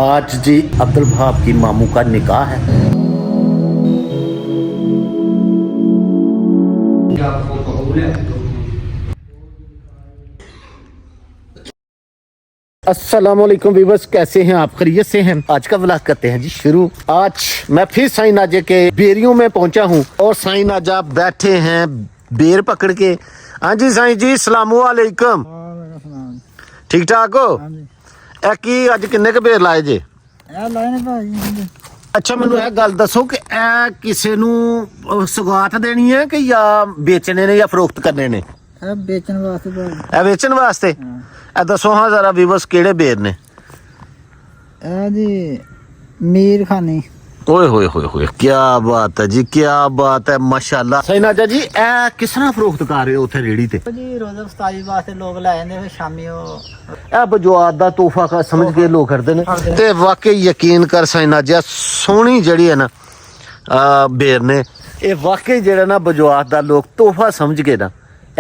आज जी अब्दुल वहाब की मामू का निकाह है। अस्सलाम वालेकुम व्यूअर्स, कैसे हैं आप? खैरियत से हैं? आज का व्लॉग करते हैं जी शुरू। आज मैं फिर साईं नाजे के बेरियों में पहुंचा हूं और साईं नाजा बैठे हैं बेर पकड़ के। हाँ जी साईं जी, अस्सलामु अलैकुम। ठीक ठाक हो? ए की अज किन्ने के बेर लाए जे? अच्छा मैनू एक गल दसो कि ए किसी नू सौगात देनी है कि या बेचने ने या फरोख्त करने ने? बेचन वास्ते। ए बेचन वास्ते? ए दसो हाँ जरा व्यूअर्स केड़े बेर ने? जी मीर खानी। ओए होए होए होए, क्या बात है जी, क्या बात है, माशाल्लाह। सही नाजा जी, ए किस तरह फरोख्त कर रहे हो उथे रेड़ी ते? जी रोज़ा इफ्तारी वास्ते लोग ला आंदे, फिर शामी ए बजवात दा तोहफा का समझ के लोग करदे ने। ते वाकई यकीन कर सही नाजा, सोहनी जड़ी है ना बेर ने, ए वाकई जेड़ा ना बजवात दा लोग तोहफा समझ के ना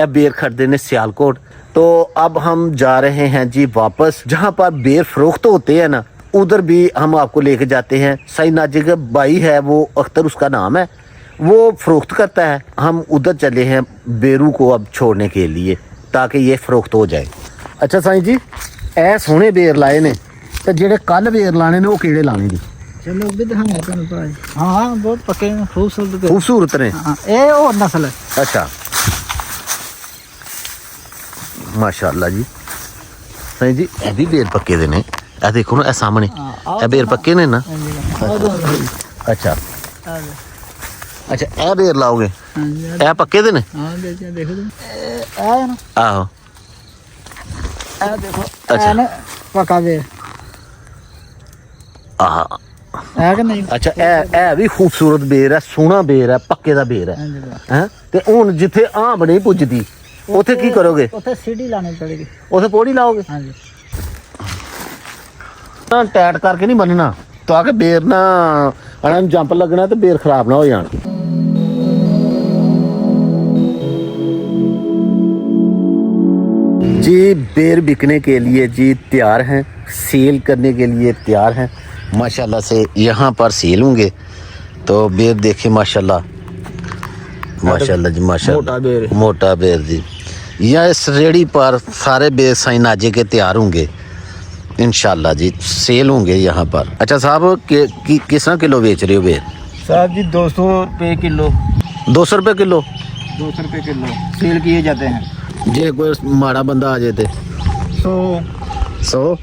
ए बेर खरीदे ने सियालकोट। तो अब हम जा रहे हैं जी वापस, जहाँ पर बेर फरोख्त होते हैं ना उधर भी हम आपको लेके जाते हैं। साईं नाजे का भाई है वो, अख्तर उसका नाम है, वो फरोख्त करता है। हम उधर चले हैं बेरू को अब छोड़ने के लिए ताकि ये फरोख्त हो जाए। अच्छा साईं जी, ए सोहने बेर लाए ने ते जेड़े कल बेर लाने ने वो केड़े लाने जी? चलो भी दिखाने तुहानू भाई। हाँ बहुत पक्के खूबसूरत खूबसूरत ने। ए और नस्ल है। अच्छा माशाल्लाह जी। साईं जी ए भी बेर पक्के दे ने, ए देखो ना ए सामने ए बेर पक्के ने ना। अच्छा अच्छा ए बेर लाओगे? ए पक्के दे ने? देखो ना आहो देखो। अच्छा पक्का बेर आह है कि नहीं? अच्छा ए भी खूबसूरत बेर है, सोहना बेर है, पक्के दा बेर है। हैं ते हुन जिथे आंब नहीं पुजदी उथे की करोगे? उथे सीढ़ी लानी पड़ेगी। उथे पौड़ी लाओगे? हां जी। ना टाइट करके नहीं बनना ताकि बेर ना अड़ा जंप लगना तो बेर खराब ना हो जान। जी बेर बिकने के लिए जी तैयार हैं, सेल करने के लिए तैयार हैं माशाल्लाह से। यहाँ पर सेल होंगे तो बेर देखे माशाल्लाह माशाल्लाह जी, माशाल्लाह मोटा बेर जी। यहाँ इस रेड़ी पर सारे बेर साईं नाजे के तैयार होंगे इंशाल्लाह जी, सेल होंगे यहाँ पर। अच्छा साहब किस तरह किलो बेच रहे हो बेर? साहब जी 200 रुपये किलो। 200 रुपये किलो? 200 रुपये किलो सेल किए जाते हैं। जे कोई माड़ा बंदा आ जाए तो 100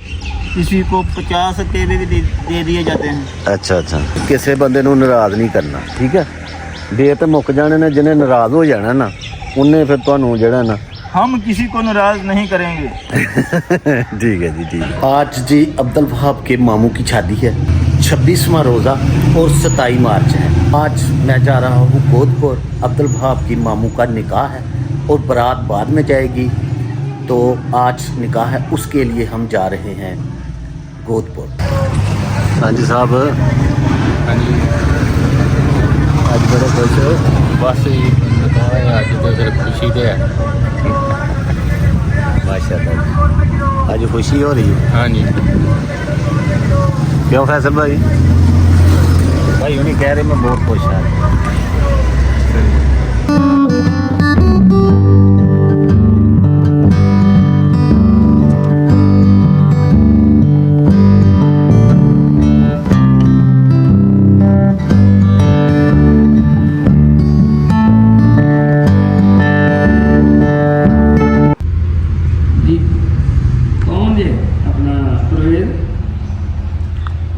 किसी को 50 रुपये भी दे दिए जाते हैं। अच्छा अच्छा, किसी बंदे नूं नाराज़ नहीं करना, ठीक है? बेर तो मुक जाने ने, जिन्हें नाराज़ हो जाना ना उन्हें फिर तुहानूं जेड़ा ना हम किसी को नाराज नहीं करेंगे। ठीक है जी, ठीक है। आज जी अब्दुल वहाब के मामू की शादी है, 26वां रोज़ा और 27 मार्च है। आज मैं जा रहा हूँ गोदपुर, अब्दुल वहाब की मामू का निकाह है और बारात बाद में जाएगी। तो आज निकाह है, उसके लिए हम जा रहे हैं गोदपुर। हाँ जी साहब, हाँ जी आज बड़े खुश हो? बस अज तो फिर खुशी तो है माशाल्लाह, आज खुशी हो रही है। हाँ जी। क्यों फैसल भाई? भाई उन्हीं कह रहे मैं बहुत खुश है।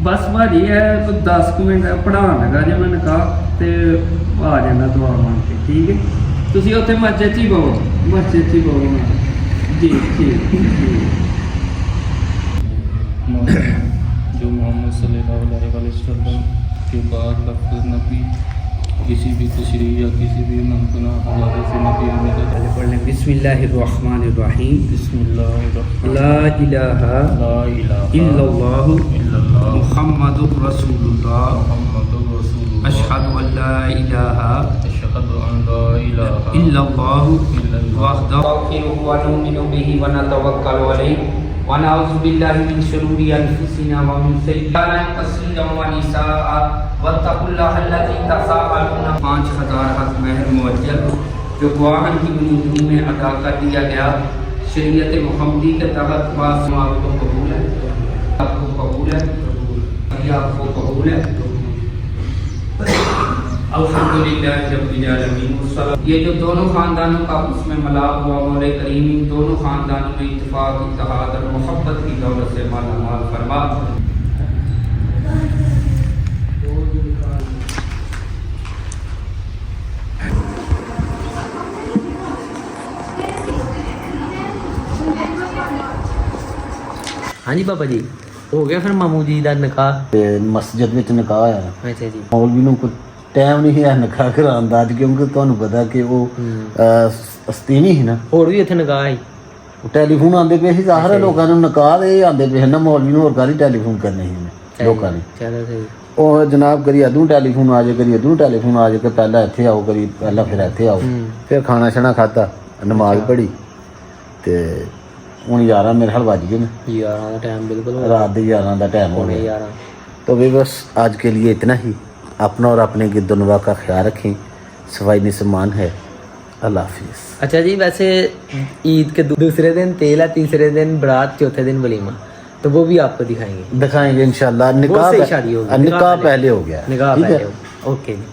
बस भाजी है तो 10 मिनट पढ़ान लगा जे मैं निकाह ते आ जाना दुआ मान के, ठीक है? तुसी उत्थे मस्जिद च ही बहो, मस्जिद च ही बहो जी। ठीक जो मोहम्मद सल्लल्लाहु अलैहि वसल्लम के बाद लफ्ज़ नबी किसी भी तशरीह या किसी भी मुमकिन हवाले से नबी में पढ़ लें। बिस्मिल्लाहिर्रहमानिर्रहीम। बिस्मिल्लाह ला इलाहा इल्लल्लाहु मुहम्मदुर रसूलुल्लाह अशहदु अन ला इलाहा इल्लल्लाहु वहदहु व नुमिनु बिही व नतवक्कलु अलैहि वनऊज़ु बिल्लाहि मिन शुरूरि अनफुसिना व मिन सय्यिआति अमालिना व निसाअ वत्तकुल्लाहल्लज़ी तसाअलूना 5000 हज़ महर मुअज्जल जो वाहन की बुनियादी में अदा कर दिया गया शरीयत मुहम्मदी के तहत वासमा को कबूल है, आपको कबूल है, अभी आपको कबूल है। अल्हम्दुलिल्लाह रब्बिल आलमीन। ये जो दोनों खानदानों का उसमें मिलाप हुआ मौला करीम इन दोनों खानदानों में इत्तेफाक, इत्तेहाद और मोहब्बत की दौलत से मालामाल फरमा। हाँ जी बाबा जी, हो गया फिर मामू जी का निकाह? ਤੇ ਮਸਜਿਦ ਵਿੱਚ ਨਿਕਾਹ ਆ अच्छा जी। ਮੌਲਵੀ ਨੂੰ ਕੋਈ ਟਾਈਮ ਨਹੀਂ ਹੈ ਨਿਕਾਹ ਕਰਾਉਣ ਦਾ ਅੱਜ, ਕਿਉਂਕਿ ਤੁਹਾਨੂੰ ਪਤਾ ਕਿ ਉਹ ਅਸਤੀਨੀ ਸੀ ਨਾ, ਹੋਰ ਵੀ ਇੱਥੇ ਨਿਕਾਹ ਹੈ? ਟੈਲੀਫੋਨ ਆਉਂਦੇ ਪਏ ਸੀ ਸਾਰੇ ਲੋਕਾਂ ਨੂੰ ਨਿਕਾਹ ਦੇ ਆਉਂਦੇ ਪਏ ਨਾ, ਮੌਲਵੀ ਨੂੰ ਹੋਰ ਕਾਹਦੀ ਟੈਲੀਫੋਨ ਕਰਨੇ ਸੀ ਲੋਕਾਂ ਨੇ। चलो सही। ਉਹ ਜਨਾਬ ਕਰੀ ਅਦੂ ਟੈਲੀਫੋਨ ਆ ਜਾਏ, ਕਰੀ ਅਦੂ ਟੈਲੀਫੋਨ ਆ ਜਾਏ ਕਿ ਪਹਿਲਾਂ ਇੱਥੇ ਆਓ, ਕਰੀ ਪਹਿਲਾਂ ਫਿਰ ਇੱਥੇ ਆਓ। ਫਿਰ ਖਾਣਾ ਛਣਾ ਖਾਧਾ, ਨਮਾਜ਼ ਪੜ੍ਹੀ ਤੇ ਹੁਣ 11 ਮੇਰੇ ਹਾਲ ਵੱਜ गए ना, 11 का टाइम बिल्कुल रात के 11 का टाइम हो गया। 11। तो भी बस आज के लिए इतना ही। अपना और अपने गिरदनवा का ख्याल रखें। सफाई निसमान है। अल्लाह हाफिज़। अच्छा जी, वैसे ईद के दूसरे दिन तेल है, तीसरे दिन बारात, चौथे दिन वलीमा, तो वो भी आपको दिखाएंगे? दिखाएंगे इंशाल्लाह। वो निकाह से शादी होगी? निकाह पहले हो गया, निकाह ठीक है? पहले हो, ओके जी।